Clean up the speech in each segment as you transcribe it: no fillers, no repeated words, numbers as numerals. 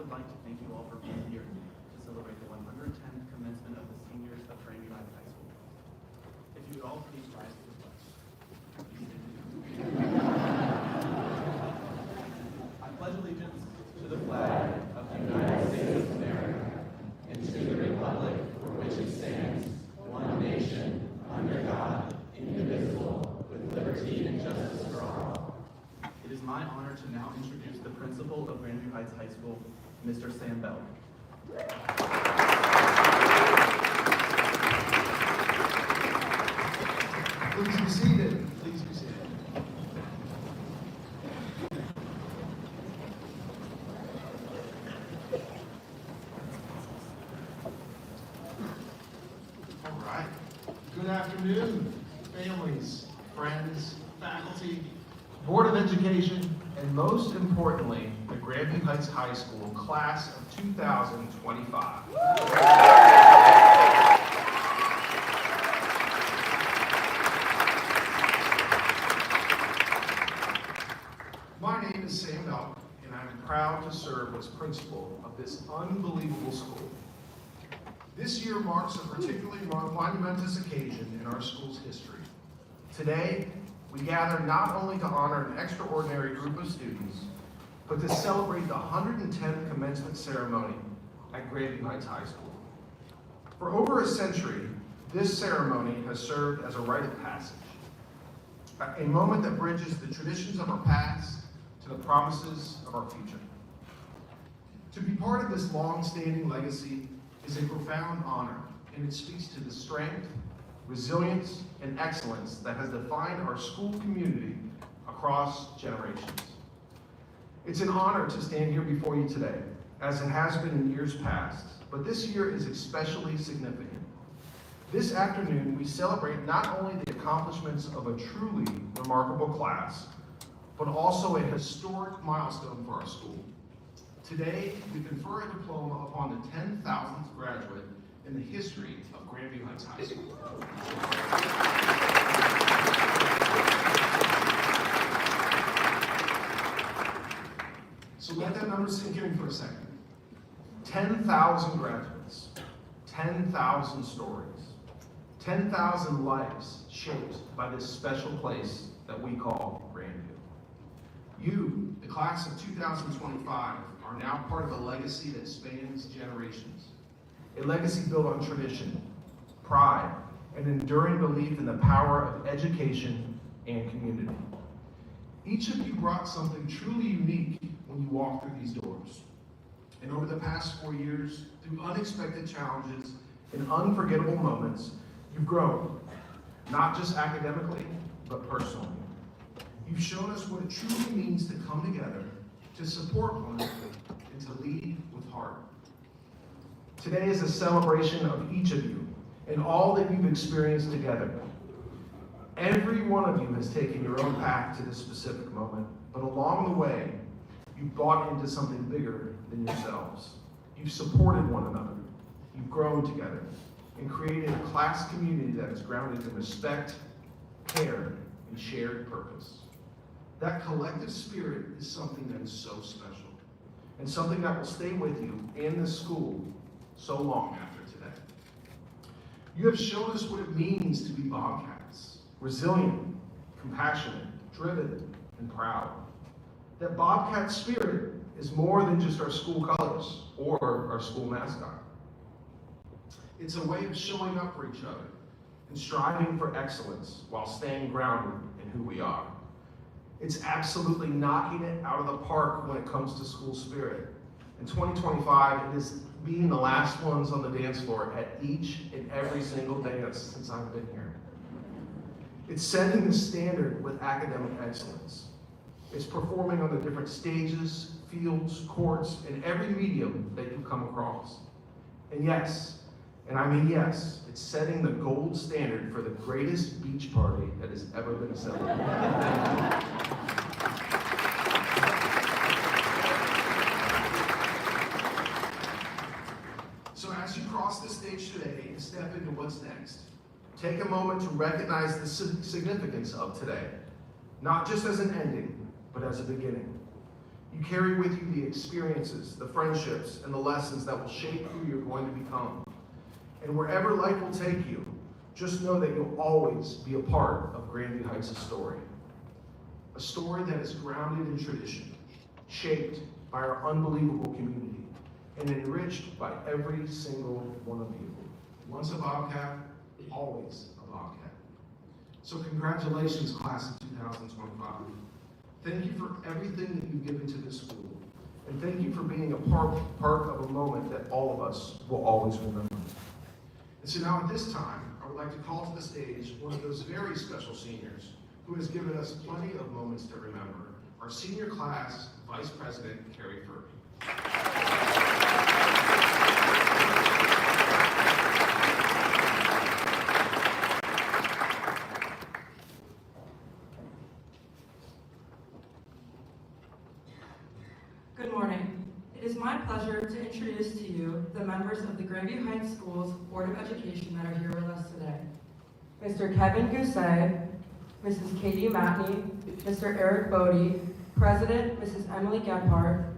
would like to thank you all for being here to celebrate the 110th commencement of the seniors of Grandview Heights High School. If you would all please rise to the pledge. I pledge allegiance to the flag of the United States of America and to the republic for which it stands, one nation, under God, indivisible, with liberty and justice for all. It is my honor to now introduce the principal of Grandview Heights High School, Mr. Sam Bell. Please be seated. Please be seated. All right. Good afternoon, families, friends, faculty, Board of Education, and most importantly, the Grandview Heights High School class of 2025. My name is Sam Bell, and I'm proud to serve as principal of this unbelievable school. This year marks a particularly monumentous occasion in our school's history. Today, we gather not only to honor an extraordinary group of students, but to celebrate the 110th commencement ceremony at Grandview Heights High School. For over a century, this ceremony has served as a rite of passage, a moment that bridges the traditions of our past to the promises of our future. To be part of this long-standing legacy is a profound honor, and it speaks to the strength, resilience, and excellence that has defined our school community across generations. It's an honor to stand here before you today, as it has been in years past, but this year is especially significant. This afternoon, we celebrate not only the accomplishments of a truly remarkable class, but also a historic milestone for our school. Today, we confer a diploma upon the 10,000th graduate in the history of Grandview Heights High School. So let that number sink in for a second. 10,000 graduates, 10,000 stories, 10,000 lives shaped by this special place that we call Grandview. You, the class of 2025, are now part of a legacy that spans generations. A legacy built on tradition, pride, and enduring belief in the power of education and community. Each of you brought something truly unique when you walked through these doors. And over the past 4 years, through unexpected challenges and unforgettable moments, you've grown, not just academically, but personally. You've shown us what it truly means to come together, to support one another, and to lead with heart. Today is a celebration of each of you and all that you've experienced together. Every one of you has taken your own path to this specific moment, but along the way, you've bought into something bigger than yourselves. You've supported one another. You've grown together and created a class community that is grounded in respect, care, and shared purpose. That collective spirit is something that is so special, and something that will stay with you and this school so long after today. You have shown us what it means to be Bobcats, resilient, compassionate, driven, and proud. That Bobcat spirit is more than just our school colors or our school mascot. It's a way of showing up for each other and striving for excellence while staying grounded in who we are. It's absolutely knocking it out of the park when it comes to school spirit. In 2025, it is being the last ones on the dance floor at each and every single dance since I've been here. It's setting the standard with academic excellence. It's performing on the different stages, fields, courts, and every medium that you come across. And yes, and I mean yes, it's setting the gold standard for the greatest beach party that has ever been celebrated. So as you cross the stage today and step into what's next, take a moment to recognize the significance of today, not just as an ending, but as a beginning. You carry with you the experiences, the friendships, and the lessons that will shape who you're going to become. And wherever life will take you, just know that you'll always be a part of Grandview Heights' story. A story that is grounded in tradition, shaped by our unbelievable community, and enriched by every single one of you. Once a Bobcat, always a Bobcat. So congratulations, class of 2025. Thank you for everything that you've given to this school. And thank you for being a part of a moment that all of us will always remember. And so now at this time, I would like to call to the stage one of those very special seniors who has given us plenty of moments to remember, our senior class Vice President, Carrie Furby. Good morning. It is my pleasure to introduce to you the members of the Grandview Heights Schools Board of Education that are here with us today. Mr. Kevin Gousset, Mrs. Katie Matney, Mr. Eric Bodie, President, Mrs. Emily Gephardt,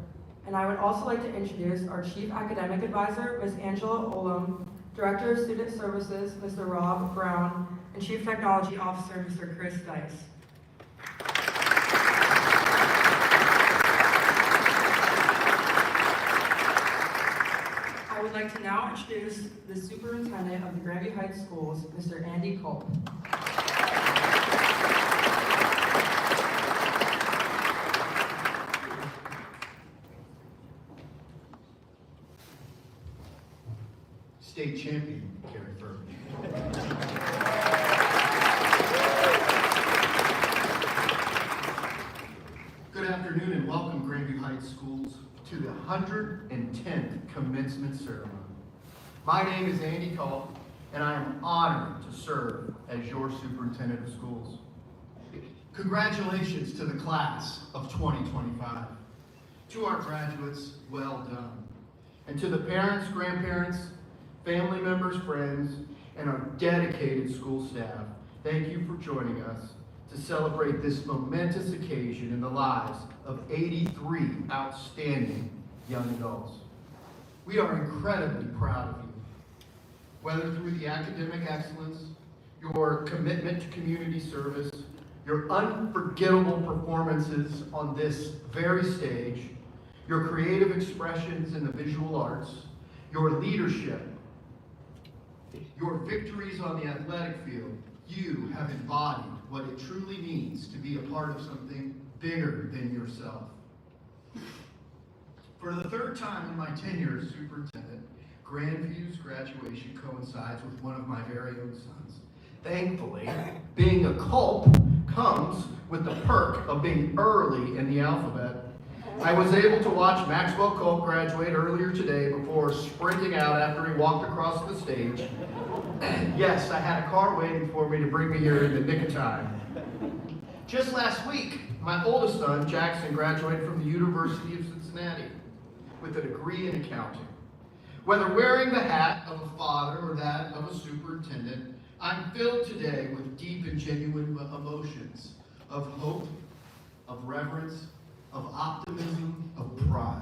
and I would also like to introduce our Chief Academic Advisor, Ms. Angela Olam, Director of Student Services, Mr. Rob Brown, and Chief Technology Officer, Mr. Chris Dice. I would like to now introduce the Superintendent of the Grandview Heights Schools, Mr. Andy Culp. State champion, Carrie Furby. Good afternoon and welcome, Grandview Heights Schools, to the 110th commencement ceremony. My name is Andy Culp, and I am honored to serve as your superintendent of schools. Congratulations to the class of 2025. To our graduates, well done. And to the parents, grandparents, family members, friends, and our dedicated school staff, thank you for joining us to celebrate this momentous occasion in the lives of 83 outstanding young adults. We are incredibly proud of you. Whether through the academic excellence, your commitment to community service, your unforgettable performances on this very stage, your creative expressions in the visual arts, your leadership, your victories on the athletic field, you have embodied what it truly means to be a part of something bigger than yourself. For the third time in my tenure as superintendent, Grandview's graduation coincides with one of my very own sons. Thankfully, being a Culp comes with the perk of being early in the alphabet. I was able to watch Maxwell Culp graduate earlier today before sprinting out after he walked across the stage. Yes, I had a car waiting for me to bring me here in the nick of time. Just last week, my oldest son, Jackson, graduated from the University of Cincinnati with a degree in accounting. Whether wearing the hat of a father or that of a superintendent, I'm filled today with deep and genuine emotions of hope, of reverence, of optimism, of pride,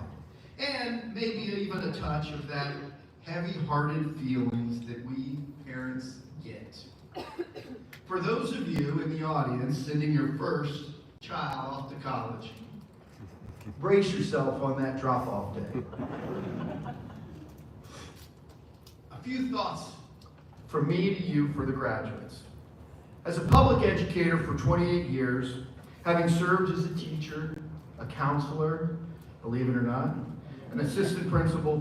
and maybe even a touch of that heavy-hearted feelings that we parents get. For those of you in the audience sending your first child off to college, brace yourself on that drop-off day. A few thoughts from me to you for the graduates. As a public educator for 28 years, having served as a teacher, a counselor, believe it or not, an assistant principal,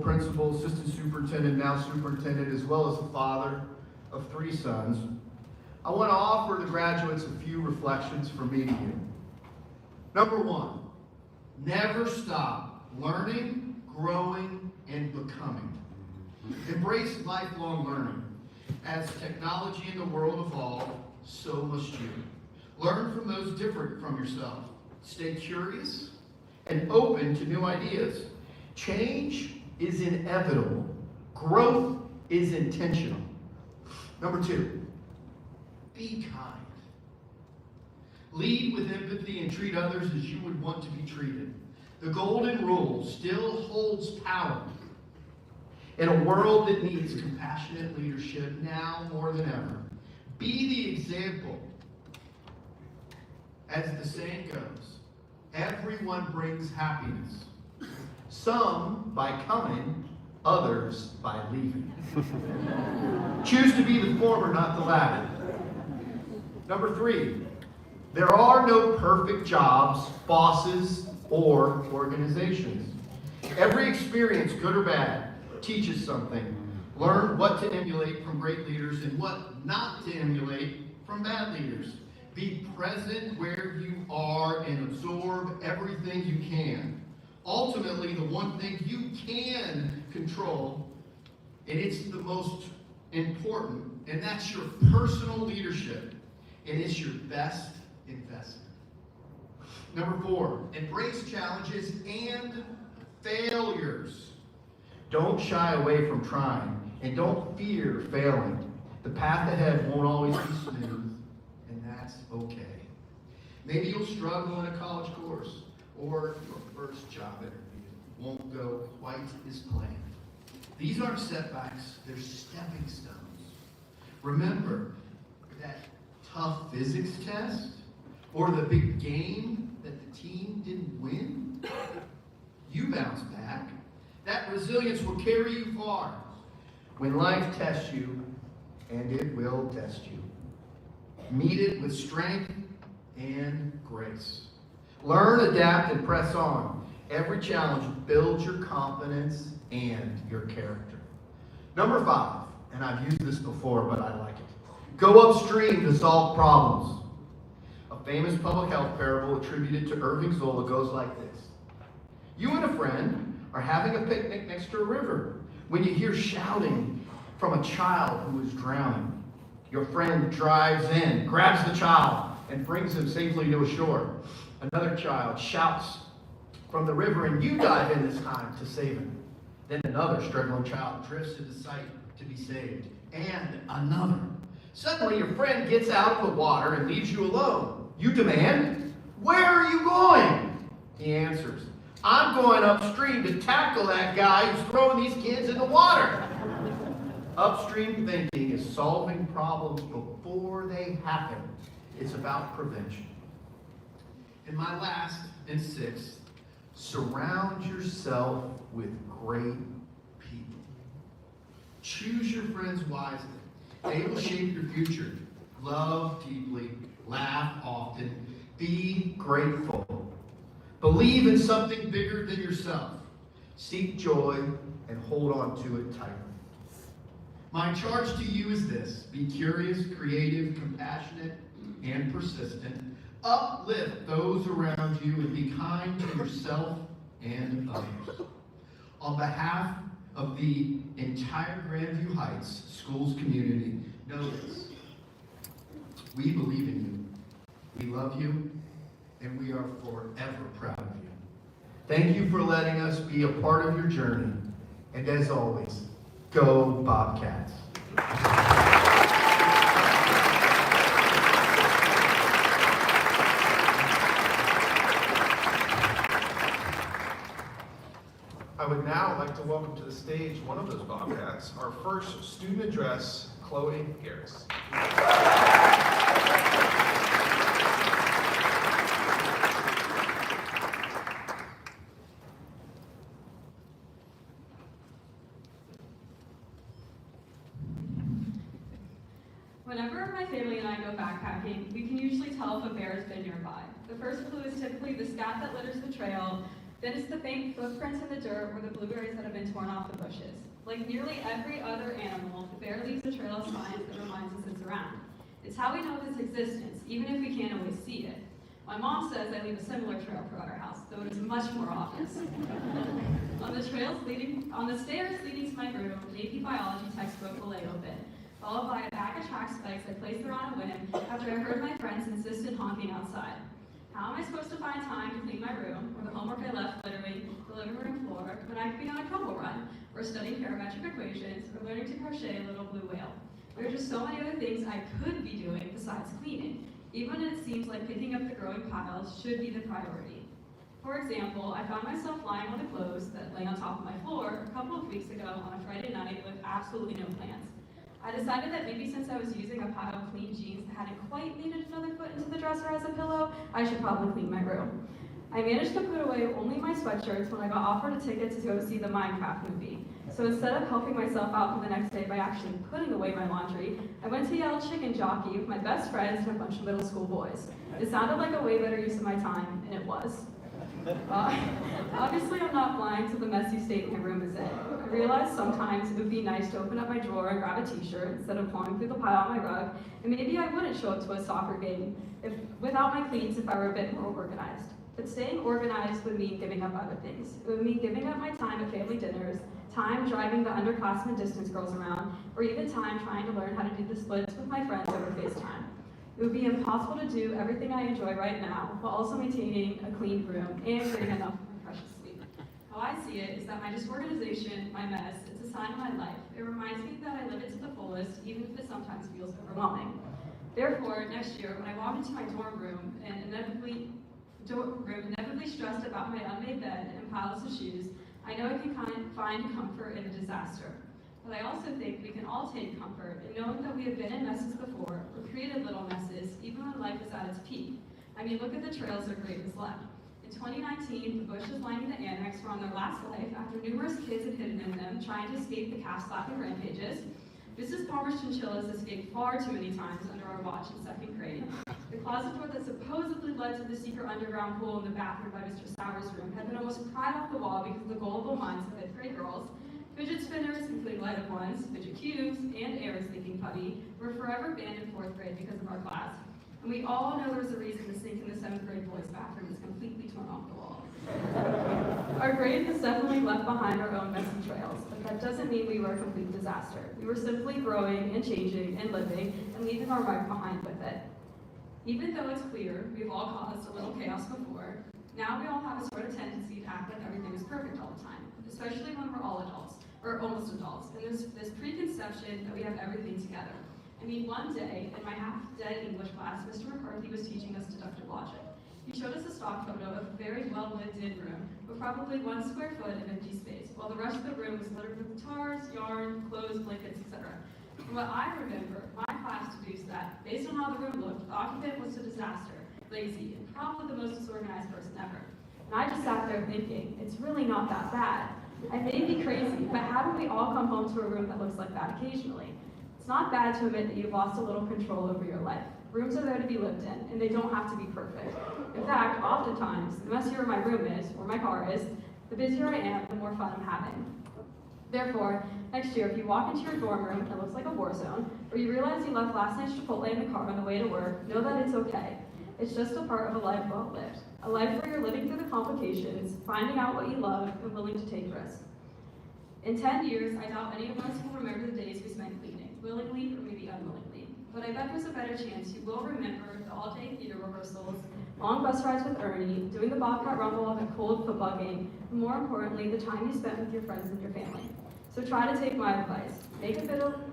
assistant superintendent, now superintendent, as well as a father of 3 sons, I want to offer the graduates a few reflections from me to you. Number 1, never stop learning, growing, and becoming. Embrace lifelong learning. As technology in the world evolve, so must you. Learn from those different from yourself. Stay curious and open to new ideas. Change is inevitable. Growth is intentional. Number 2, be kind. Lead with empathy and treat others as you would want to be treated. The golden rule still holds power. In a world that needs compassionate leadership now more than ever, be the example. As the saying goes, everyone brings happiness. Some by coming, others by leaving. Choose to be the former, not the latter. Number 3, there are no perfect jobs, bosses, or organizations. Every experience, good or bad, teaches something. Learn what to emulate from great leaders and what not to emulate from bad leaders. Be present where you are and absorb everything you can. Ultimately, the one thing you can control, and it's the most important, and that's your personal leadership, and it's your best investment. Number 4, embrace challenges and failures. Don't shy away from trying, and don't fear failing. The path ahead won't always be smooth, and that's okay. Maybe you'll struggle in a college course, or your first job interview won't go quite as planned. These aren't setbacks, they're stepping stones. Remember that tough physics test, or the big game that the team didn't win? You bounce back. That resilience will carry you far. When life tests you, and it will test you, meet it with strength and grace. Learn, adapt, and press on. Every challenge builds your confidence and your character. Number 5, and I've used this before, but I like it. Go upstream to solve problems. A famous public health parable attributed to Irving Zola goes like this. You and a friend are having a picnic next to a river when you hear shouting from a child who is drowning. Your friend drives in, grabs the child, and brings him safely to a shore. Another child shouts from the river, and you dive in this time to save him. Then another struggling child drifts into sight to be saved. And another. Suddenly your friend gets out of the water and leaves you alone. You demand, "Where are you going?" He answers, "I'm going upstream to tackle that guy who's throwing these kids in the water." Upstream thinking is solving problems before they happen. It's about prevention. And my last and 6th, surround yourself with great people. Choose your friends wisely. They will shape your future. Love deeply, laugh often, be grateful. Believe in something bigger than yourself. Seek joy and hold on to it tightly. My charge to you is this: be curious, creative, compassionate, and persistent. Uplift those around you and be kind to yourself and others. On behalf of the entire Grandview Heights Schools community, know this: we believe in you, we love you, and we are forever proud of you. Thank you for letting us be a part of your journey, and as always, go Bobcats. I would now like to welcome to the stage one of those Bobcats, our first student address, Chloe Garris. Whenever my family and I go backpacking, we can usually tell if a bear has been nearby. The first clue is typically the scat that litters the trail, then it's the faint footprints in the dirt or the blueberries that have been torn off the bushes. Like nearly every other animal, the bear leaves a trail of signs that reminds us it's around. It's how we know of its existence, even if we can't always see it. My mom says I leave a similar trail throughout our house, though it is much more obvious. On the stairs leading to my room, an AP biology textbook will lay open, followed by a bag of track spikes I placed there on a whim after I heard my friends insist in honking outside. How am I supposed to find time to clean my room, or the homework I left littering the living room floor, when I could be on a Kobo run, or studying parametric equations, or learning to crochet a little blue whale? There are just so many other things I could be doing besides cleaning, even when it seems like picking up the growing piles should be the priority. For example, I found myself lying on the clothes that lay on top of my floor a couple of weeks ago on a Friday night with absolutely no plans. I decided that maybe since I was using a pile of clean jeans that hadn't quite made it another foot into the dresser as a pillow, I should probably clean my room. I managed to put away only my sweatshirts when I got offered a ticket to go see the Minecraft movie. So instead of helping myself out for the next day by actually putting away my laundry, I went to yell chicken jockey with my best friends and a bunch of middle school boys. It sounded like a way better use of my time, and it was. Obviously, I'm not blind to the messy state my room is in. I realized sometimes it would be nice to open up my drawer and grab a t-shirt instead of clawing through the pile on my rug, and maybe I wouldn't show up to a soccer game without my cleats if I were a bit more organized. But staying organized would mean giving up other things. It would mean giving up my time at family dinners, time driving the underclassmen distance girls around, or even time trying to learn how to do the splits with my friends over FaceTime. It would be impossible to do everything I enjoy right now while also maintaining a clean room and getting enough of my precious sleep. How I see it is that my disorganization, my mess, it's a sign of my life. It reminds me that I live it to the fullest, even if it sometimes feels overwhelming. Therefore, next year, when I walk into my dorm room inevitably stressed about my unmade bed and piles of shoes, I know I can find comfort in a disaster. But I also think we can all take comfort in knowing that we have been in messes before, or created little messes, even when life is at its peak. I mean, look at the trails our grade has left. In 2019, the bushes lining the annex were on their last life after numerous kids had hidden in them, trying to escape the calf-slapping rampages. Mrs. Palmer's chinchillas escaped far too many times under our watch in second grade. The closet door that supposedly led to the secret underground pool in the bathroom by Mr. Sauer's room had been almost pried off the wall because of the gullible minds of fifth grade girls. Fidget spinners, including lighted ones, fidget cubes, and Aaron's thinking putty were forever banned in fourth grade because of our class. And we all know there's a reason the sink in the seventh grade boys' bathroom is completely torn off the wall. Our grade has definitely left behind our own messy trails, but that doesn't mean we were a complete disaster. We were simply growing and changing and living and leaving our mark behind with it. Even though it's clear we've all caused a little chaos before, now we all have a sort of tendency to act like everything is perfect all the time, especially when we're all adults, or almost adults, and there's this preconception that we have everything together. I mean, one day, in my half-dead English class, Mr. McCarthy was teaching us deductive logic. He showed us a stock photo of a very well-lit-in room, with probably 1 square foot of empty space, while the rest of the room was littered with guitars, yarn, clothes, blankets, etc. From what I remember, my class deduced that, based on how the room looked, the occupant was a disaster, lazy, and probably the most disorganized person ever. And I just sat there thinking, it's really not that bad. I may be crazy, but haven't we all come home to a room that looks like that occasionally? It's not bad to admit that you've lost a little control over your life. Rooms are there to be lived in, and they don't have to be perfect. In fact, oftentimes, the messier my room is, or my car is, the busier I am, the more fun I'm having. Therefore, next year, if you walk into your dorm room and it looks like a war zone, or you realize you left last night's Chipotle in the car on the way to work, know that it's okay. It's just a part of a life well lived. A life where you're living through the complications, finding out what you love, and willing to take risks. In 10 years, I doubt any of us will remember the days we spent cleaning, willingly or maybe unwillingly. But I bet there's a better chance you will remember the all-day theater rehearsals, long bus rides with Ernie, doing the Bobcat Rumble of a cold football game, and more importantly, the time you spent with your friends and your family. So try to take my advice. Make a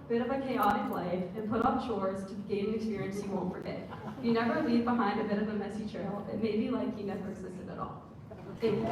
bit of a chaotic life and put off chores to gain an experience you won't forget. If you never leave behind a bit of a messy trail, it may be like you never existed at all. Thank you.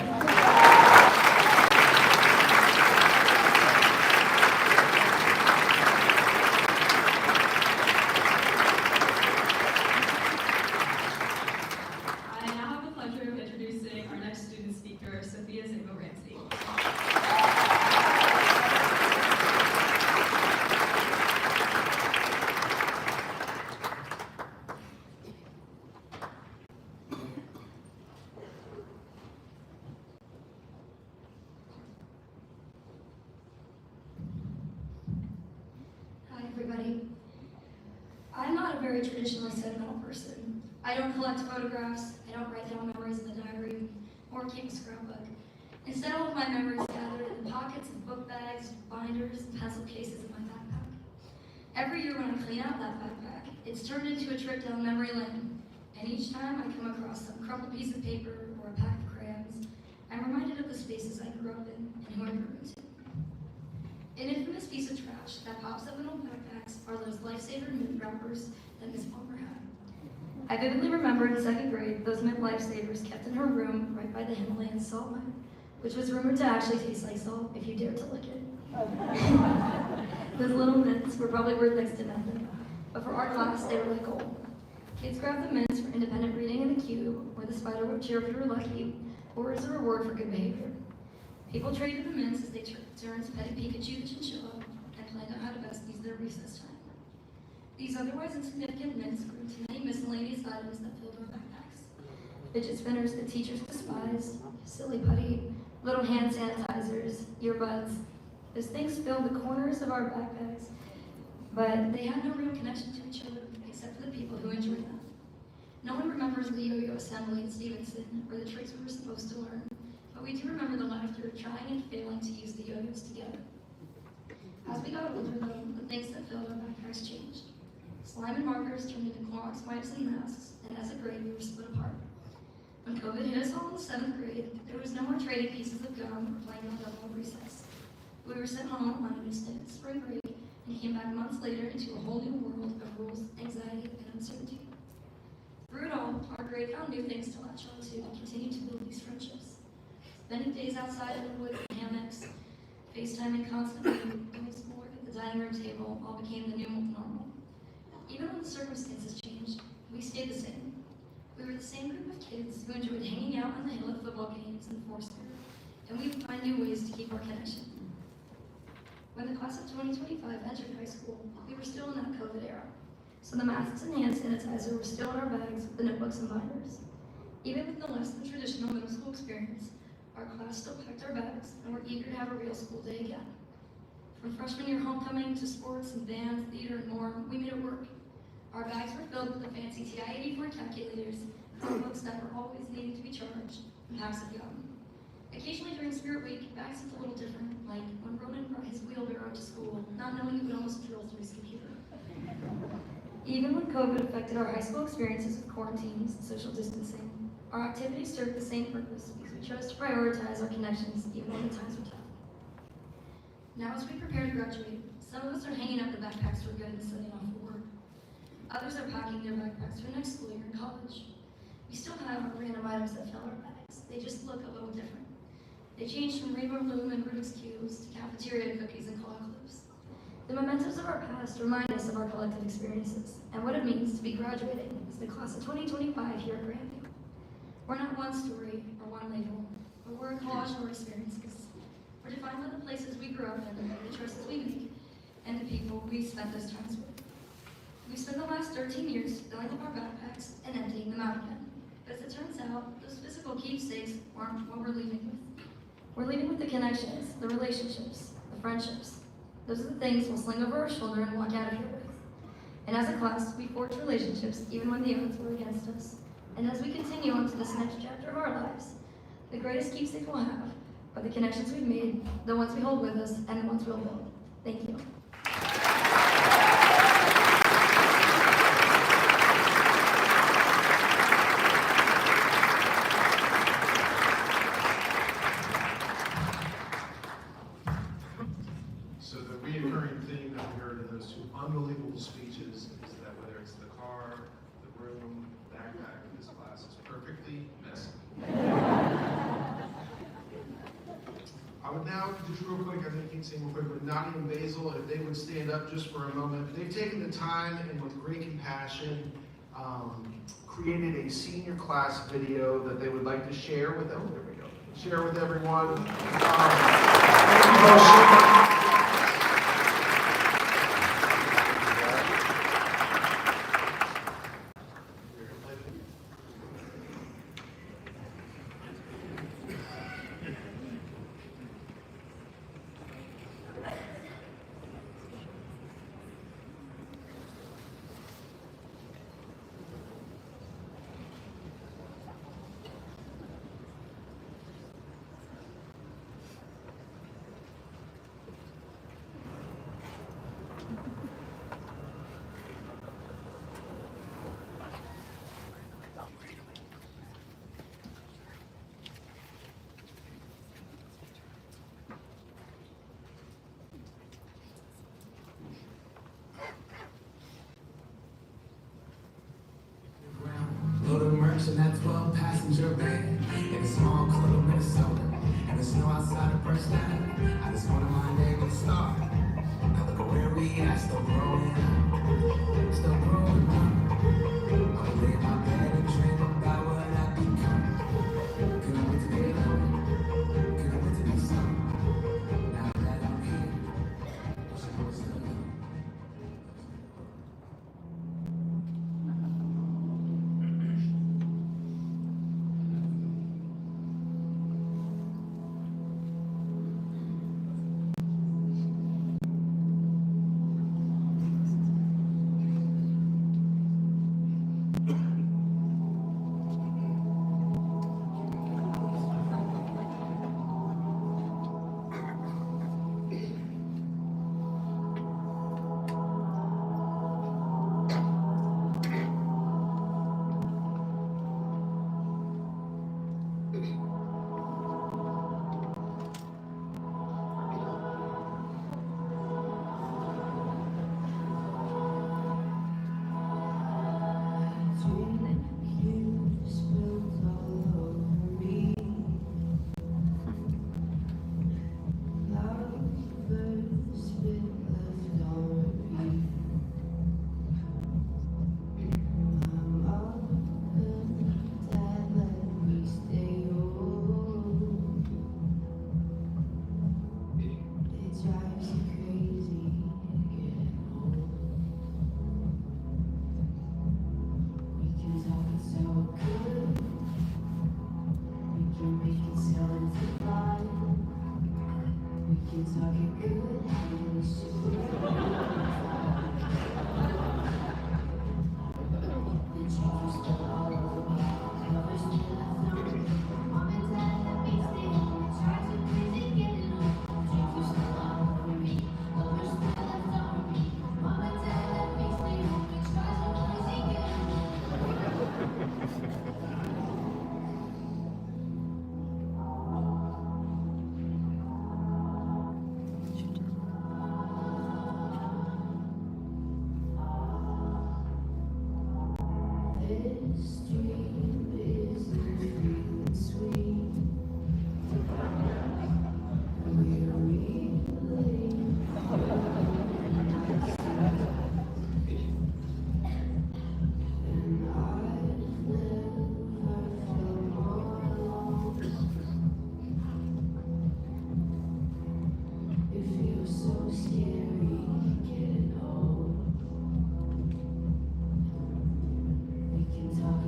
Everybody. I'm not a very traditionally sentimental person. I don't collect photographs, I don't write down memories in the diary, or keep a scrapbook. Instead, all of my memories gathered in pockets of book bags, binders, and pencil cases in my backpack. Every year when I clean out that backpack, it's turned into a trip down memory lane. And each time I come across some crumpled piece of paper or a pack of crayons, I'm reminded of the spaces I grew up in and who I grew into. An infamous piece of trash that pops up in old backpacks are those lifesaver mood wrappers that Miss Palmer had. I vividly remember in second grade those mint lifesavers kept in her room right by the Himalayan salt mine, which was rumored to actually taste like salt if you dared to lick it. Those little mints were probably worth next to nothing, but for our class, they were like gold. Kids grabbed the mints for independent reading in the cube, or the spider would cheer if you were lucky, or as a reward for good behavior. People traded the mints as they turned to petting Pikachu the chinchilla and planned out how to best use their recess time. These otherwise insignificant mints grew into many miscellaneous items that filled our backpacks. Fidget spinners that teachers despised, silly putty, little hand sanitizers, earbuds. Those things filled the corners of our backpacks, but they had no real connection to each other except for the people who enjoyed them. No one remembers the yo-yo assembly in Stevenson or the tricks we were supposed to learn, but we do remember the laughter of trying and failing to use the yo-yos together. As we got older, though, the things that filled our backpacks changed. Slime and markers turned into Clorox wipes and masks, and as a grade, we were split apart. When COVID hit us all in the 7th grade, there was no more trading pieces of gum or playing on double recess. We were sent home on an extended spring break and came back months later into a whole new world of rules, anxiety, and uncertainty. Through it all, our grade found new things to latch on to and continue to build these friendships. Spending days outside in the woods and hammocks, FaceTiming constantly, doing schoolwork at the dining room table all became the new normal. Even when the circumstances changed, we stayed the same. We were the same group of kids who enjoyed hanging out on the hill at football games and Foursquare, and we would find new ways to keep our connection. When the class of 2025 entered high school, we were still in that COVID era, so the masks and hand sanitizer were still in our bags with the notebooks and binders. Even with the less than traditional middle school experience, our class still packed our bags and were eager to have a real school day again. From freshman year homecoming to sports and band, theater, and more, we made it work. Our bags were filled with the fancy TI-84 calculators, Chromebooks that were always needing to be charged, and packs of gum. Occasionally during Spirit Week, bags looked a little different, like when Ronan brought his wheelbarrow to school, not knowing it would almost drill through his computer. Even when COVID affected our high school experiences with quarantines and social distancing, our activities served the same purpose because we chose to prioritize our connections even when the times were tough. Now as we prepare to graduate, some of us are hanging up the backpacks for good and setting off for work. Others are packing their backpacks for next school year in college. We still have our random items that fill our bags. They just look a little different. They changed from rainbow loom and Rubik's Cubes to cafeteria cookies and claw clips. The mementos of our past remind us of our collective experiences and what it means to be graduating as the class of 2025 here at Grandview. We're not one story or one label, but we're a collage of our experiences. We're defined by the places we grew up in, the choices we make, and the people we spent those times with. We spent the last 13 years filling up our backpacks and emptying them out again. But as it turns out, those physical keepsakes aren't what we're leaving with. We're leaving with the connections, the relationships, the friendships. Those are the things we'll sling over our shoulder and walk out of here with. And as a class, we forge relationships even when the odds were against us. And as we continue on to this next chapter of our lives, the greatest keepsake we'll have are the connections we've made, the ones we hold with us, and the ones we'll build. Thank you. So the reoccurring theme that we heard in those two unbelievable speeches is that whether it's the car, the room, the backpack, this class is perfectly messy. I would now, just real quick, I think he'd say real quick, but Nadia and Basil, if they would stand up just for a moment. They've taken the time and with great compassion created a senior class video that they would like to share with them. There we go. Share with everyone. Thank you both so much. in that 12-passenger van in a small club of Minnesota, and the snow outside of burst down. I just wanted my name to start. Now look at where we at, still growing up, still growing up. I'ma lay in my bed and dream about what I become. Couldn't wait to be alone, couldn't wait to be some. Now that I'm here, wish I was still young.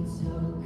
So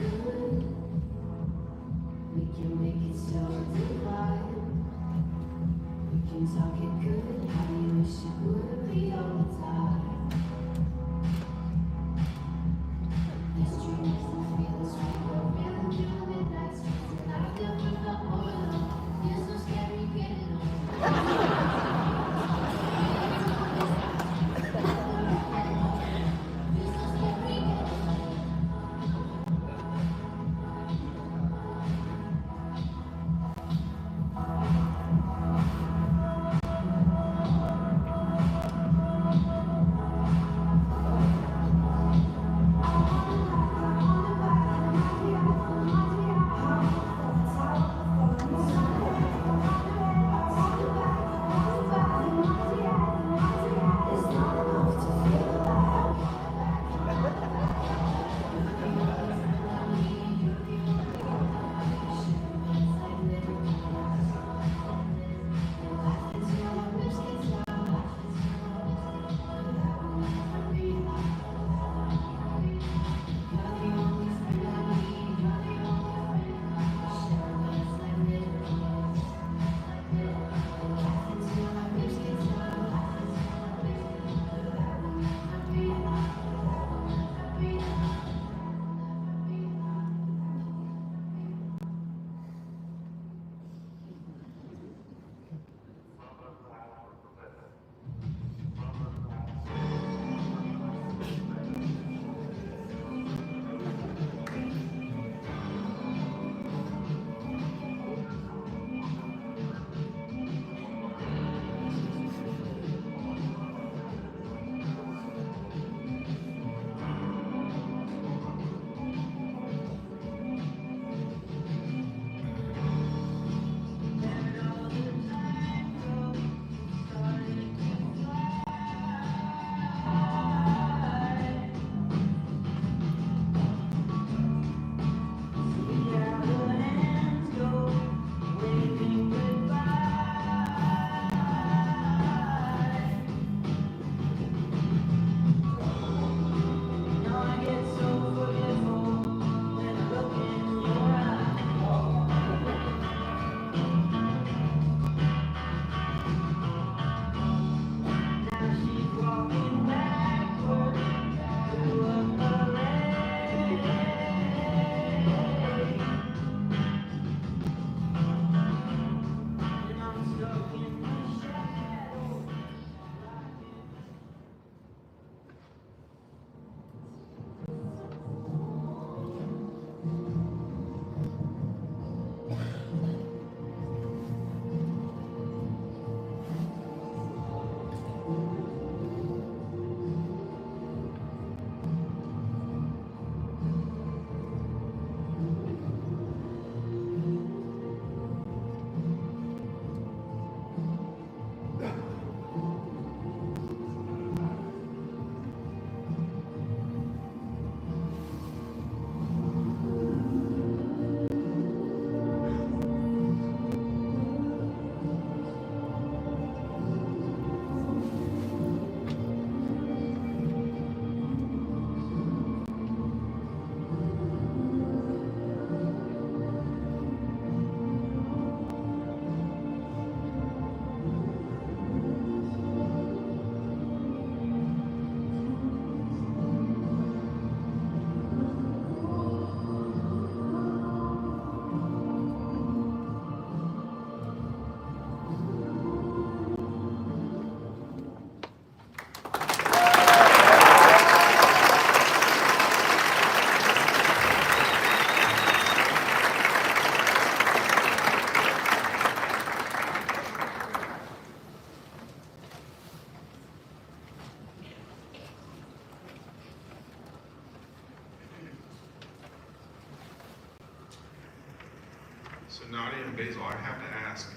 So Nadia and Basil, I have to ask,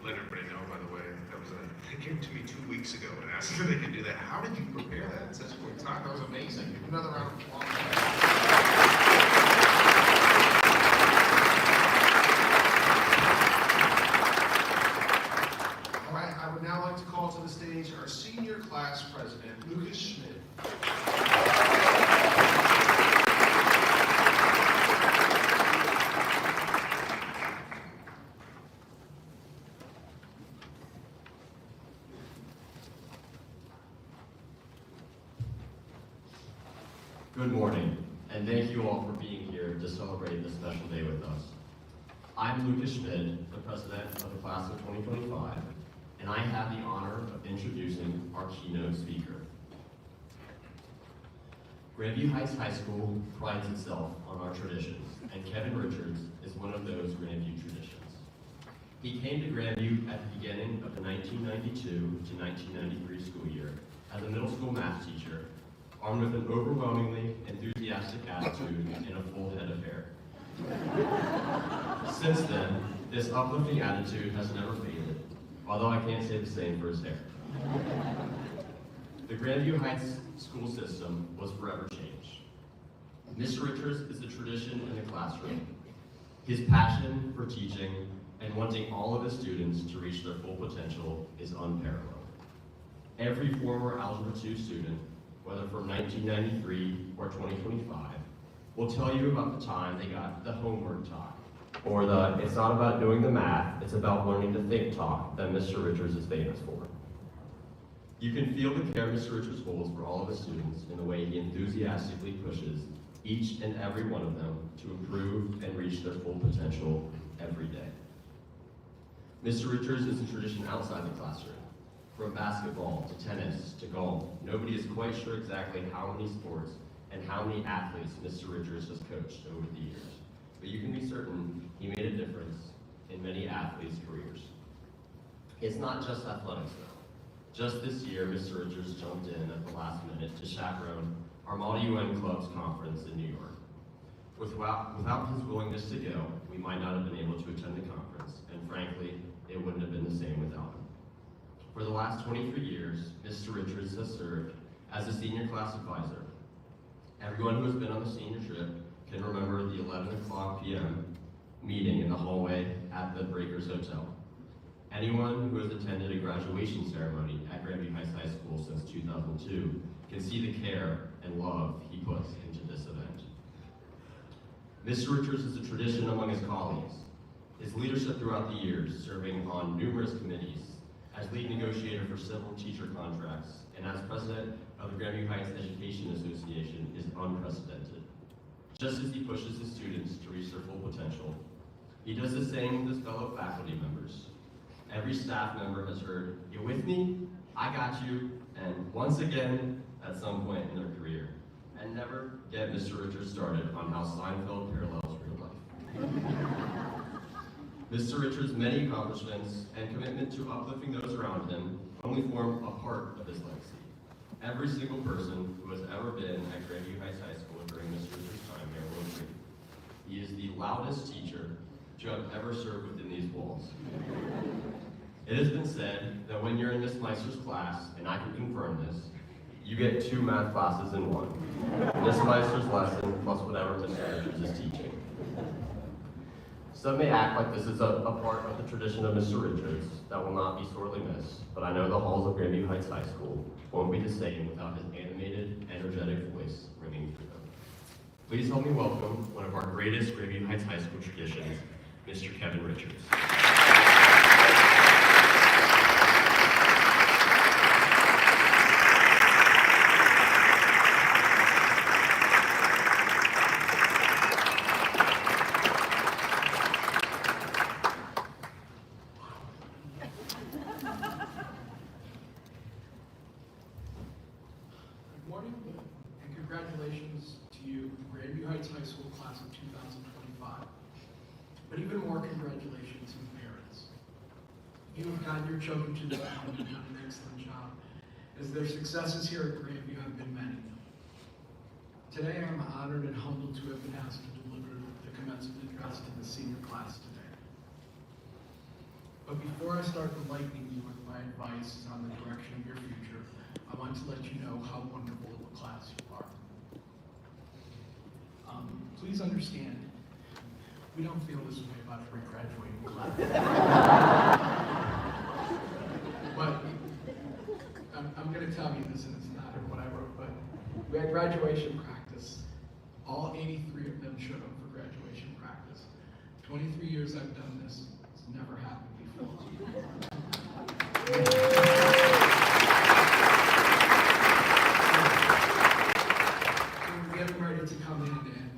let everybody know, by the way, they came to me 2 weeks ago and asked if they could do that. How did you prepare that in such a quick time? That was amazing. Another round of applause. All right, I would now like to call to the stage our senior class president, Lucas Schmidt. Good morning, and thank you all for being here to celebrate this special day with us. I'm Lucas Schmidt, the president of the class of 2025, and I have the honor of introducing our keynote speaker. Grandview Heights High School prides itself on our traditions, and Kevin Richards is one of those Grandview traditions. He came to Grandview at the beginning of the 1992 to 1993 school year as a middle school math teacher, armed with an overwhelmingly enthusiastic attitude and a full head of hair. Since then, this uplifting attitude has never faded, although I can't say the same for his hair. The Grandview Heights school system was forever changed. Mr. Richards is a tradition in the classroom. His passion for teaching and wanting all of his students to reach their full potential is unparalleled. Every former Algebra 2 student, whether from 1993 or 2025, will tell you about the time they got the homework talk, or the "it's not about doing the math, it's about learning to think" talk that Mr. Richards is famous for. You can feel the care Mr. Richards holds for all of his students in the way he enthusiastically pushes each and every one of them to improve and reach their full potential every day. Mr. Richards is a tradition outside the classroom. From basketball to tennis to golf, nobody is quite sure exactly how many sports and how many athletes Mr. Richards has coached over the years. But you can be certain he made a difference in many athletes' careers. It's not just athletics though. Just this year, Mr. Richards jumped in at the last minute to chaperone our Model UN Club's conference in New York. Without his willingness to go, we might not have been able to attend the conference, and frankly, it wouldn't have been the same without him. For the last 23 years, Mr. Richards has served as a senior class advisor. Everyone who has been on the senior trip can remember the 11 o'clock p.m. meeting in the hallway at the Breakers Hotel. Anyone who has attended a graduation ceremony at Grandview Heights High School since 2002 can see the care and love he puts into this event. Mr. Richards is a tradition among his colleagues. His leadership throughout the years, serving on numerous committees, as lead negotiator for several teacher contracts, and as president of the Grandview Heights Education Association is unprecedented. Just as he pushes his students to reach their full potential, he does the same with his fellow faculty members. Every staff member has heard, "You with me? I got you," and once again, at some point in their career. And never get Mr. Richards started on how Seinfeld parallels real life. Mr. Richards' many accomplishments and commitment to uplifting those around him only form a part of his legacy. Every single person who has ever been at Grandview Heights High School during Mr. Richards' time there will agree. He is the loudest teacher to have ever served within these walls. It has been said that when you're in Miss Meister's class, and I can confirm this, you get 2 math classes in one. Miss Meister's lesson plus whatever Mr. Richards is teaching. Some may act like this is a part of the tradition of Mr. Richards that will not be sorely missed, but I know the halls of Grandview Heights High School won't be the same without his animated, energetic voice ringing through them. Please help me welcome one of our greatest Grandview Heights High School traditions, Mr. Kevin Richards. Congratulations to you, Grandview Heights High School class of 2025. But even more congratulations to the parents. You have gotten your children to the ground and done an excellent job, as their successes here at Grandview have been many. Today I'm honored and humbled to have been asked to deliver the commencement address to the senior class today. But before I start enlightening you with my advice on the direction of your future, I want to let you know how wonderful of a class you are. Please understand, we don't feel this way about every graduating class. But I'm going to tell you this, and it's not in what I wrote, but we had graduation practice. All 83 of them showed up for graduation practice. 23 years I've done this, it's never happened before. So we're getting ready to come in, and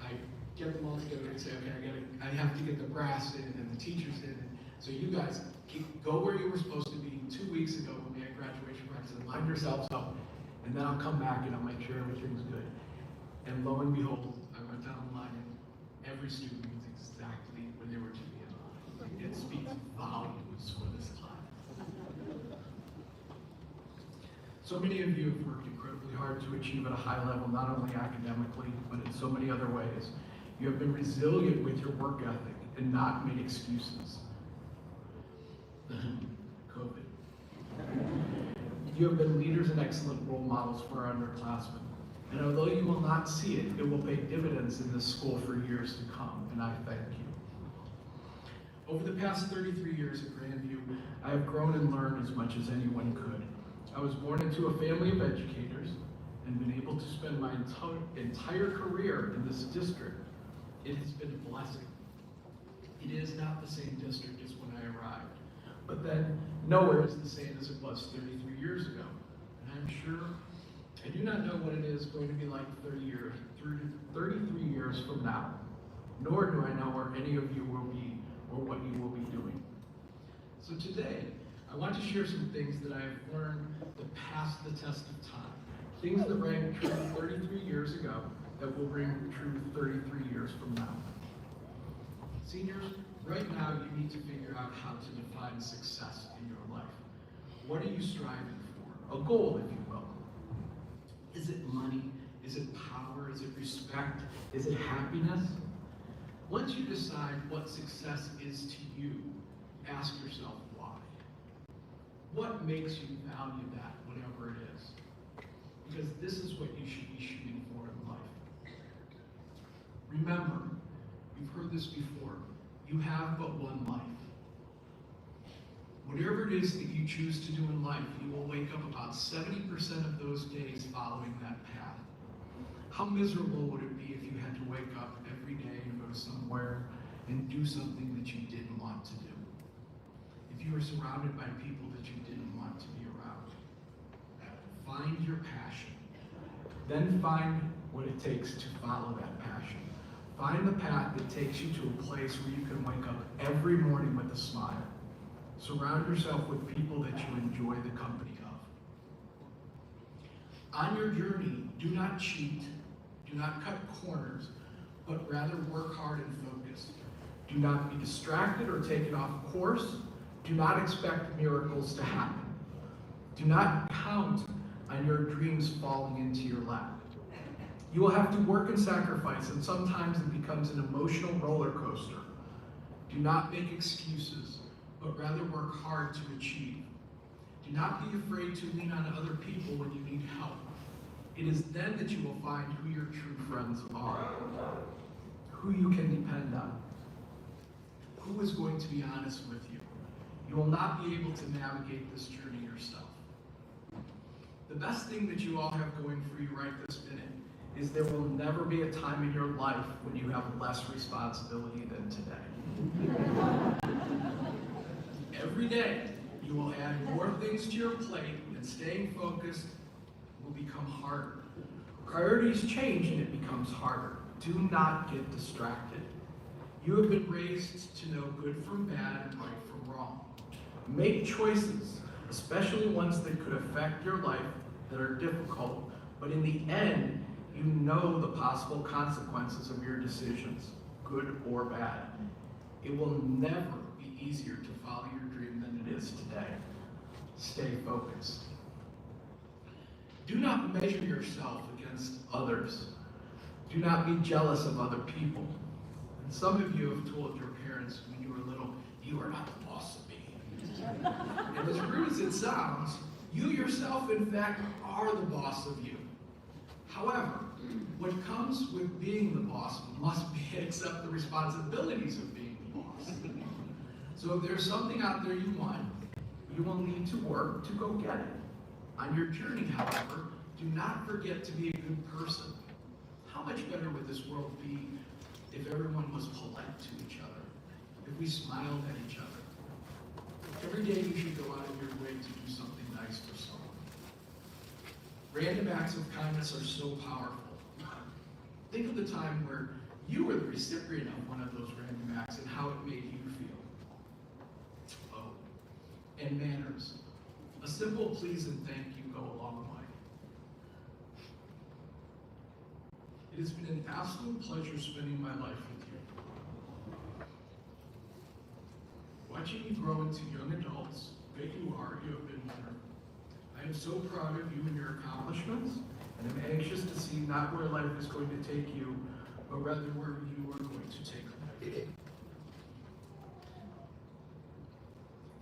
I get them all together and say, okay, I have to get the brass in and the teachers in. So you guys go where you were supposed to be 2 weeks ago when we had graduation practice and line yourselves up, and then I'll come back and I'll make sure everything's good. And lo and behold, I went down the line and every student was exactly where they were to be in line. It speaks volumes for this class. So many of you have worked incredibly hard to achieve at a high level, not only academically, but in so many other ways. You have been resilient with your work ethic and not made excuses. COVID. You have been leaders and excellent role models for our underclassmen. And although you will not see it, it will pay dividends in this school for years to come, and I thank you. Over the past 33 years at Grandview, I have grown and learned as much as anyone could. I was born into a family of educators and been able to spend my entire career in this district. It has been a blessing. It is not the same district as when I arrived, but then nowhere is the same as it was 33 years ago. And I'm sure I do not know what it is going to be like 33 years from now, nor do I know where any of you will be or what you will be doing. So today, I want to share some things that I have learned that pass the test of time. Things that rang true 33 years ago that will ring true 33 years from now. Seniors, right now you need to figure out how to define success in your life. What are you striving for? A goal, if you will. Is it money? Is it power? Is it respect? Is it happiness? Once you decide what success is to you, ask yourself why. What makes you value that, whatever it is? Because this is what you should be shooting for in life. Remember, you've heard this before, you have but one life. Whatever it is that you choose to do in life, you will wake up about 70% of those days following that path. How miserable would it be if you had to wake up every day and go somewhere and do something that you didn't want to do? If you were surrounded by people that you didn't want to be around. Find your passion. Then find what it takes to follow that passion. Find the path that takes you to a place where you can wake up every morning with a smile. Surround yourself with people that you enjoy the company of. On your journey, do not cheat, do not cut corners, but rather work hard and focus. Do not be distracted or taken off course. Do not expect miracles to happen. Do not count on your dreams falling into your lap. You will have to work and sacrifice, and sometimes it becomes an emotional roller coaster. Do not make excuses, but rather work hard to achieve. Do not be afraid to lean on other people when you need help. It is then that you will find who your true friends are, who you can depend on, who is going to be honest with you. You will not be able to navigate this journey yourself. The best thing that you all have going for you right this minute is there will never be a time in your life when you have less responsibility than today. Every day, you will add more things to your plate, and staying focused will become harder. Priorities change and it becomes harder. Do not get distracted. You have been raised to know good from bad and right from wrong. Make choices, especially ones that could affect your life, that are difficult, but in the end, you know the possible consequences of your decisions, good or bad. It will never be easier to follow your dream than it is today. Stay focused. Do not measure yourself against others. Do not be jealous of other people. And some of you have told your parents when you were little, you are not the boss of me. And as rude as it sounds, you yourself, in fact, are the boss of you. However, what comes with being the boss must be accept the responsibilities of being the boss. So if there's something out there you want, you will need to work to go get it. On your journey, however, do not forget to be a good person. How much better would this world be if everyone was polite to each other, if we smiled at each other? Every day you should go out of your way to do something nice for someone. Random acts of kindness are so powerful. Think of the time where you were the recipient of one of those random acts and how it made you feel. Oh, and manners. A simple please and thank you go a long way. It has been an absolute pleasure spending my life with you. Watching you grow into young adults, big you are, you have been wonderful. I am so proud of you and your accomplishments, and I'm anxious to see not where life is going to take you, but rather where you are going to take life.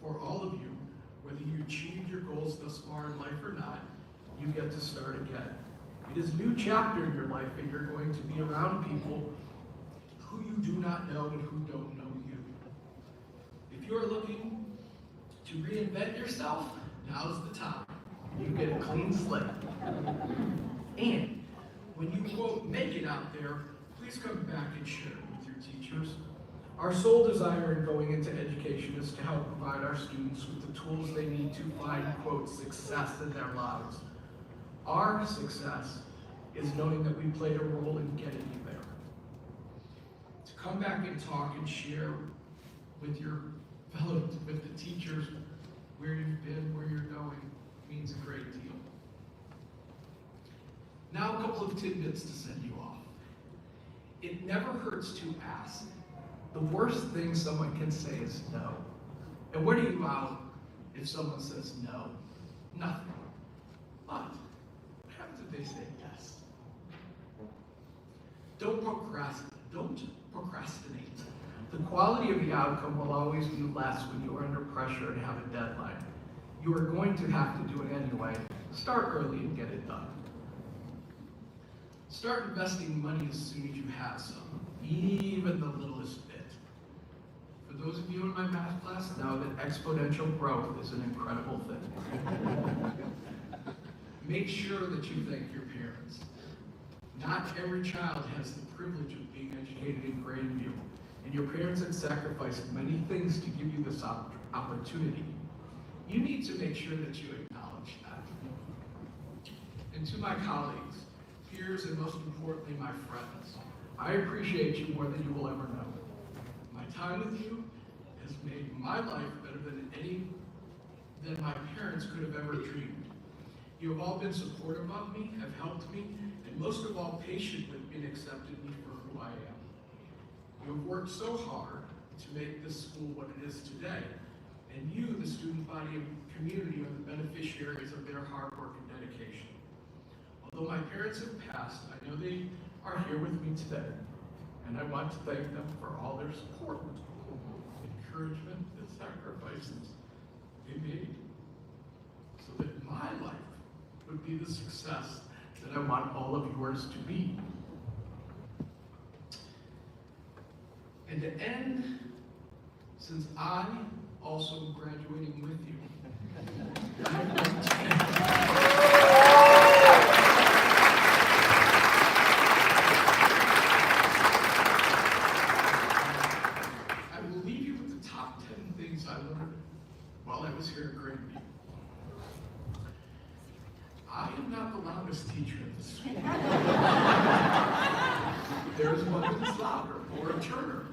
For all of you, whether you achieved your goals thus far in life or not, you get to start again. It is a new chapter in your life, and you're going to be around people who you do not know and who don't know you. If you are looking to reinvent yourself, now's the time. You get a clean slate. And when you, quote, make it out there, please come back and share it with your teachers. Our sole desire in going into education is to help provide our students with the tools they need to find, quote, success in their lives. Our success is knowing that we played a role in getting you there. To come back and talk and share with your with the teachers where you've been, where you're going, means a great deal. Now a couple of tidbits to send you off. It never hurts to ask. The worst thing someone can say is no. And what are you out if someone says no? Nothing. But what happens if they say yes? Don't procrastinate. The quality of the outcome will always be less when you are under pressure and have a deadline. You are going to have to do it anyway. Start early and get it done. Start investing money as soon as you have some, even the littlest bit. For those of you in my math class, know that exponential growth is an incredible thing. Make sure that you thank your parents. Not every child has the privilege of being educated in Grandview, and your parents have sacrificed many things to give you this opportunity. You need to make sure that you acknowledge that. And to my colleagues, peers, and most importantly, my friends, I appreciate you more than you will ever know. My time with you has made my life better than my parents could have ever dreamed. You have all been supportive of me, have helped me, and most of all, patient with me and accepted me for who I am. You have worked so hard to make this school what it is today, and you, the student body and community, are the beneficiaries of their hard work and dedication. Although my parents have passed, I know they are here with me today, and I want to thank them for all their support, encouragement, and sacrifices they made, so that my life would be the success that I want all of yours to be. And to end, since I also am graduating with you, I will leave you with the top 10 things I learned while I was here at Grandview. I am not the loudest teacher in the school. There is one that is louder, or a Turner.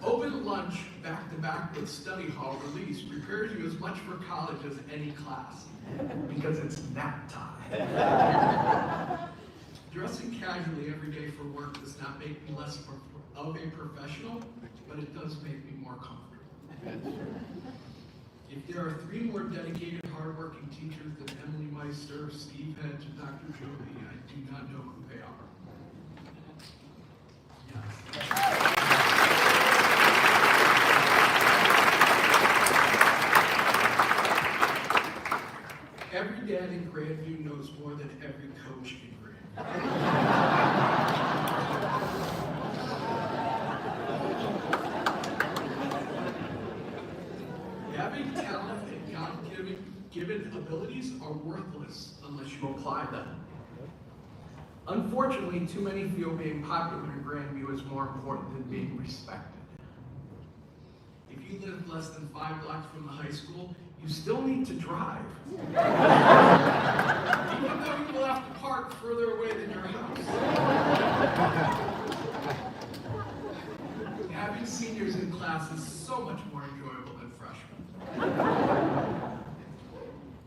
Open lunch back-to-back with study hall release prepares you as much for college as any class, because it's nap time. Dressing casually every day for work does not make me less of a professional, but it does make me more comfortable. If there are 3 more dedicated, hardworking teachers than Emily Meister, Steve Hedge, and Dr. Jolie, I do not know who they are. Yes. every coach in Grandview. Having talent and God-given abilities are worthless unless you apply them. Unfortunately, too many feel being popular in Grandview is more important than being respected. If you live less than 5 blocks from the high school, you still need to drive. Even though you will have to park further away than your house. Having seniors in class is so much more enjoyable than freshmen.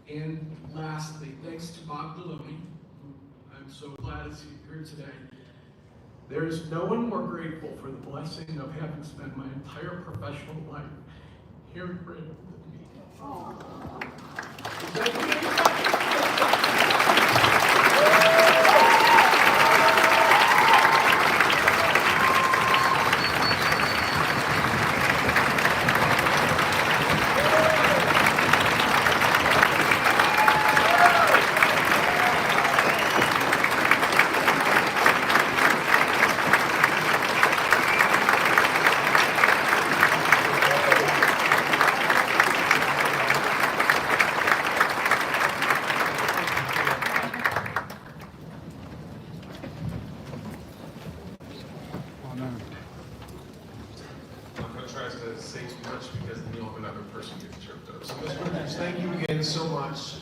And lastly, thanks to Bob Deloney, who I'm so glad is here today. There is no one more grateful for the blessing of having spent my entire professional life here in Grandview than me. Thank you very much. Thank you again so much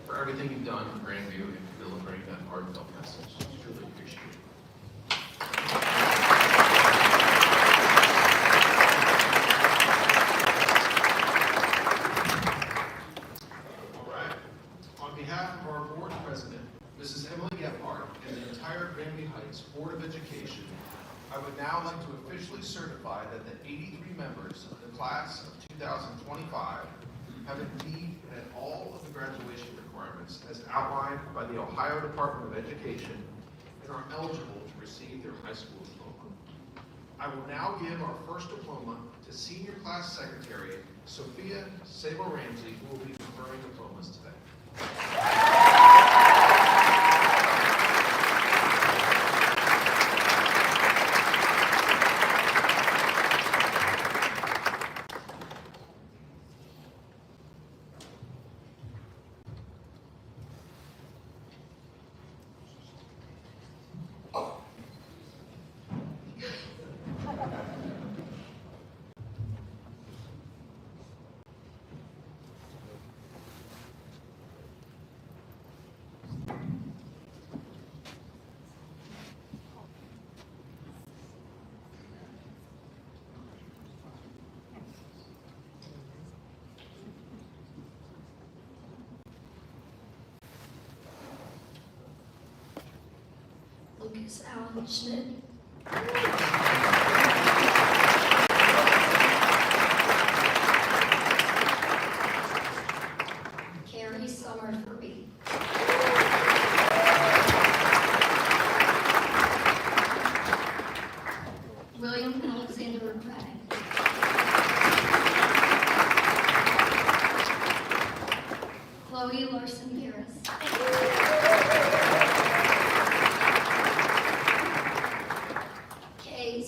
for everything you've done for Grandview and for delivering that heartfelt message. Truly appreciate it. All right. On behalf of our board president, Mrs. Emily Gephardt, and the entire Grandview Heights Board of Education, I would now like to officially certify that the 83 members of the class of 2025 have indeed met all of the graduation requirements as outlined by the Ohio Department of Education and are eligible to receive their high school diploma. I will now give our first diploma to Senior Class Secretary Sophia Sabo-Ramsey, who will be conferring diplomas today. Lucas Allen Schmidt. Carrie Summerford. William Alexander Bragg. Chloe Larson Harris. Kay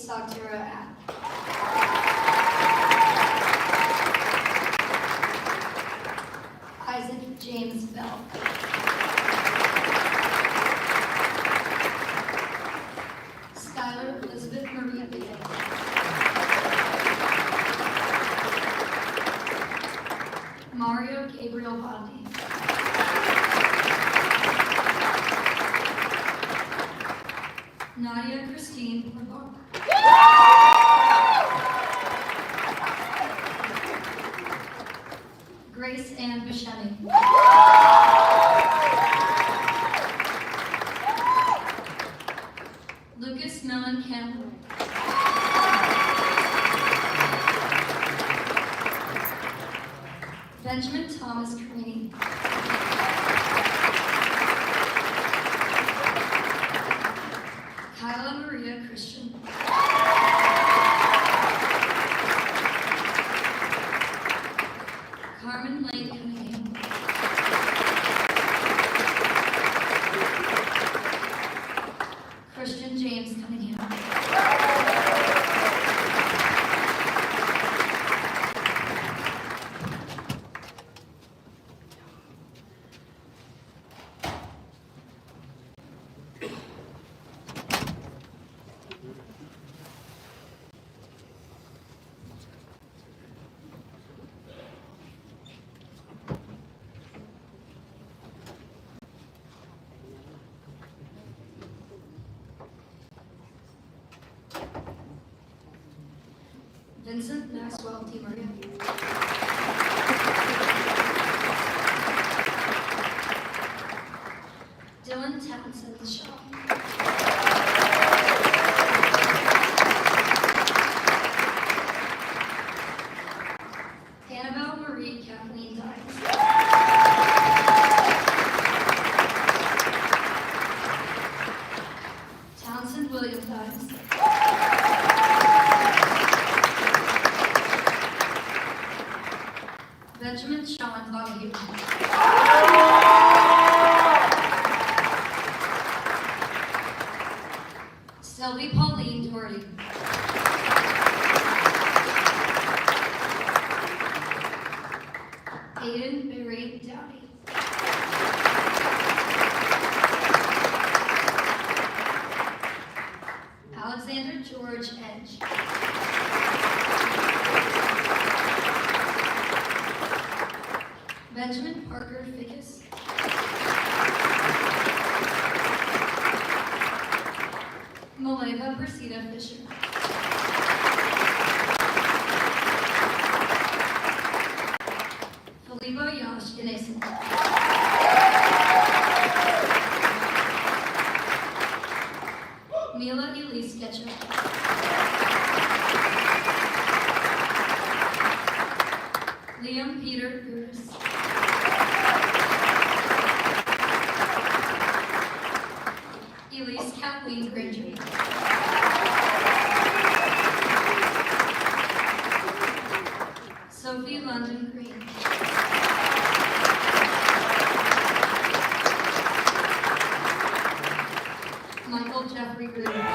Vincent Maxwell DiMaria. Dylan Townsend Shaw. Annabelle Marie Kathleen Dines. Townsend William Dines. Benjamin Sean Donahue. Sylvie Pauline Doherty. Aiden Barry Downey. Alexander George Edge. Benjamin Parker Fickus. Maleva Persida Fisher. Felipe Yash Ganesan. Mila Elise Ketchup. Liam Peter Gurus. Elise Kathleen Granger. Sophie London Green. Michael Jeffrey Green.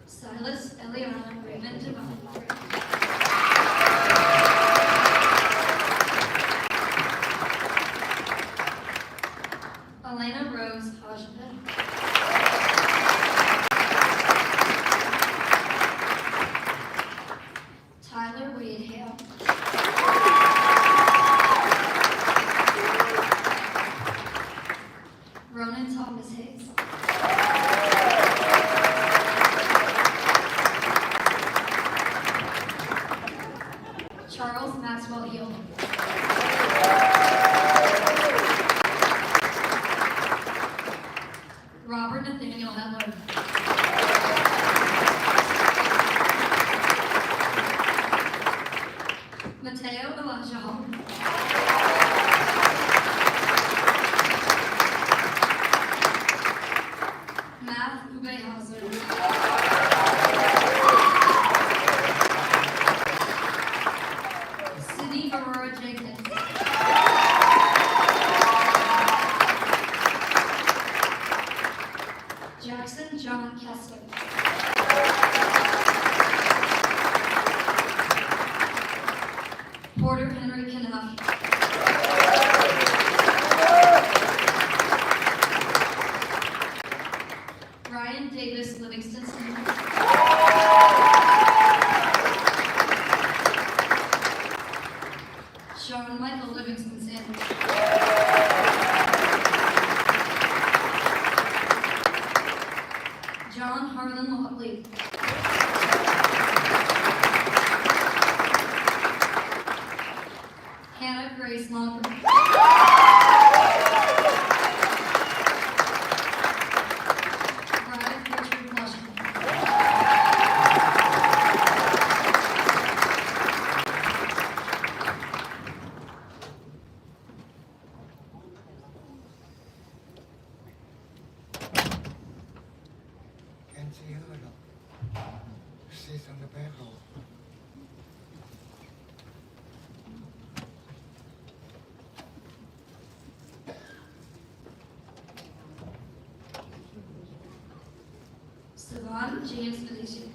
Silas Eliana Raymond Devine. Elena Rose Hajda. Tyler Wade Hale. Ronan Thomas Hayes. Charles Maxwell Hill. Robert Nathaniel Hedler. Mateo Elijah Hall. Math Ubehauser. Sydney Aurora Jenkins. Jackson John Kessler. Porter Henry Knapp. Ryan Davis Livingston Senior. Sean Michael Livingston Sanders. John Harlan Lotley. Hannah Grace Longford. Brian Richard Washington. Can't see her though. She's on the bedroll. Savon James Felicia.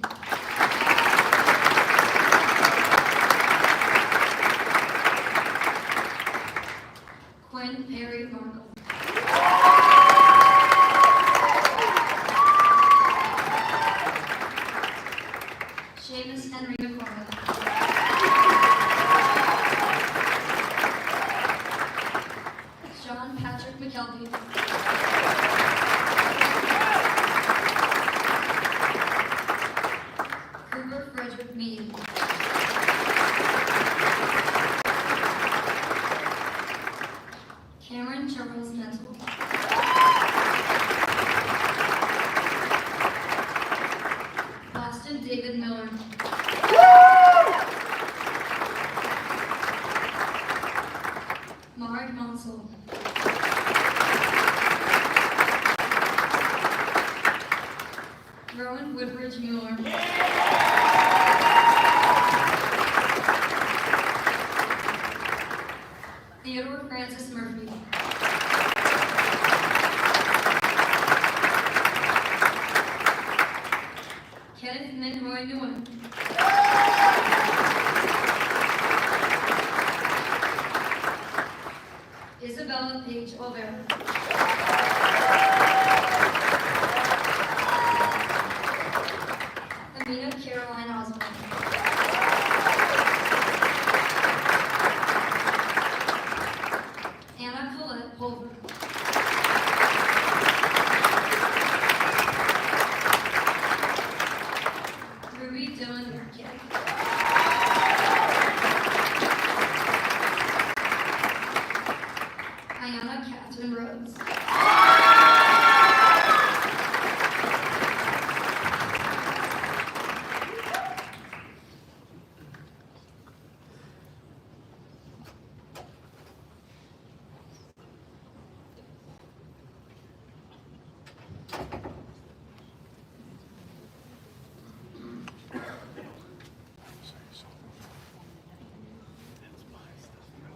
John Woodbridge Mueller. Theodore Francis Murphy. Kenneth Minhoy Nguyen. Isabella Page Olvera. Amina Caroline Osborne. Anna Colette Pulver. Ruby Dylan Burkett. Ayana Catherine Rhodes.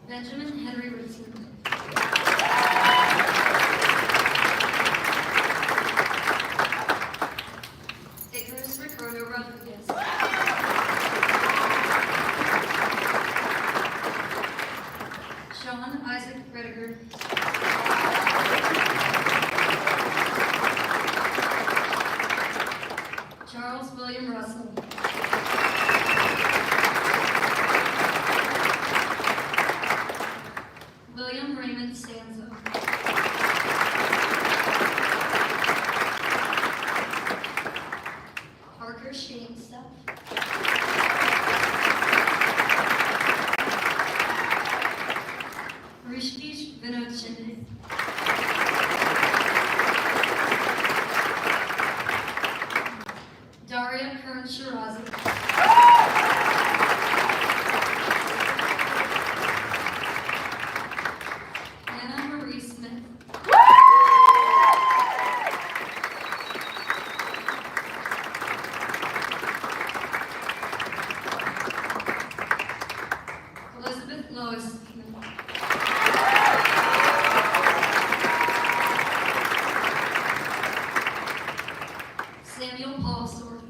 Benjamin Henry Ritson. Icarus Ricardo Rodriguez. Sean Isaac Rediger. Charles William Russell. William Raymond Sanzo. Parker Shane Stuff. Rishikesh Vinod Shinde. Daria Kern Shirazi. Anna Marie Smith. Elizabeth Lois Smith. Samuel Paul Sword.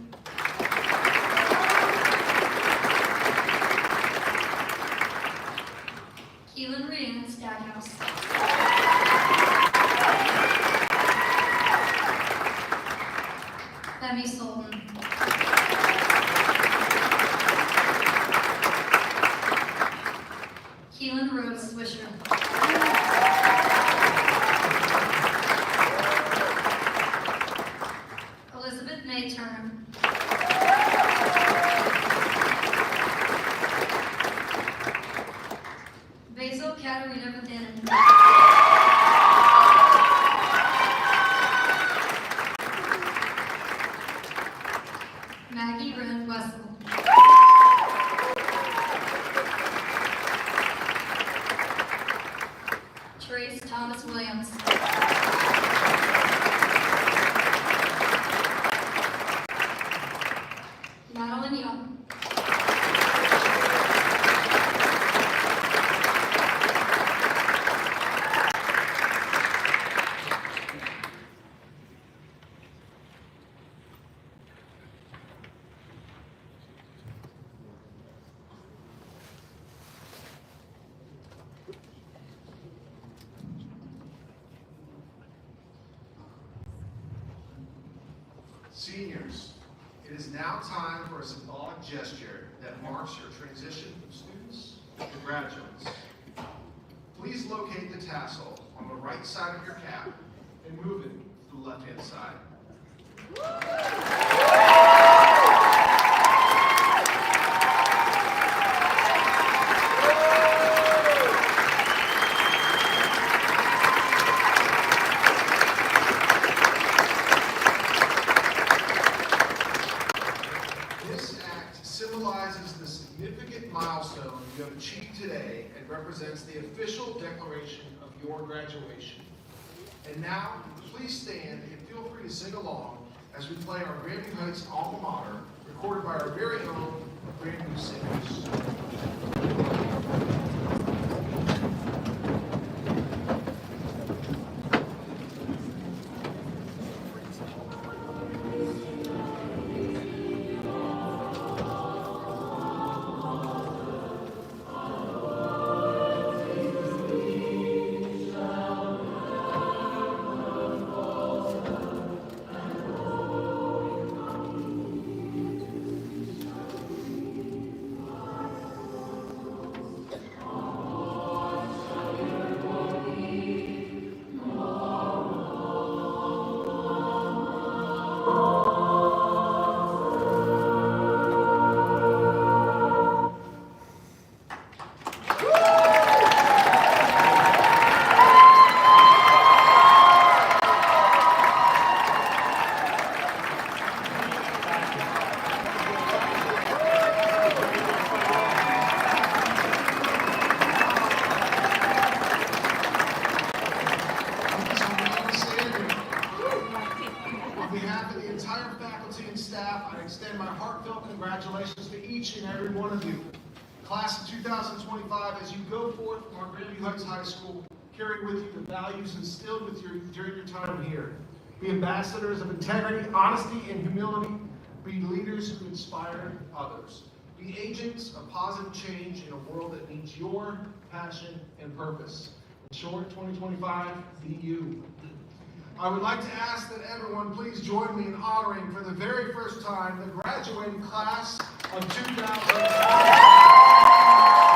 Keelan Rhiannon Stackhouse. Femi Sultan. Keelan Rose Swisher. Elizabeth May Turner. Basil Katerina Badanen. Maggie Ren Wessel. Trace Thomas Williams. Madeline Young. Seniors, it is now time for a symbolic gesture that marks your transition from students to graduates. Please locate the tassel on the right side of your cap and move it to the left-hand side. This act symbolizes the significant milestone you have achieved today and represents the official declaration of your graduation. And now, please stand and feel free to sing along as we play our Grandview Heights alma mater, recorded by our very own Grandview singers. On behalf of the entire faculty and staff, I extend my heartfelt congratulations to each and every one of you. Class of 2025, as you go forth from our Grandview Heights High School, carry with you the values instilled with you during your time here. Be ambassadors of integrity, honesty, and humility. Be leaders who inspire others. Be agents of positive change in a world that needs your passion and purpose. In short, 2025, be you. I would like to ask that everyone please join me in honoring for the very first time the graduating class of 2025.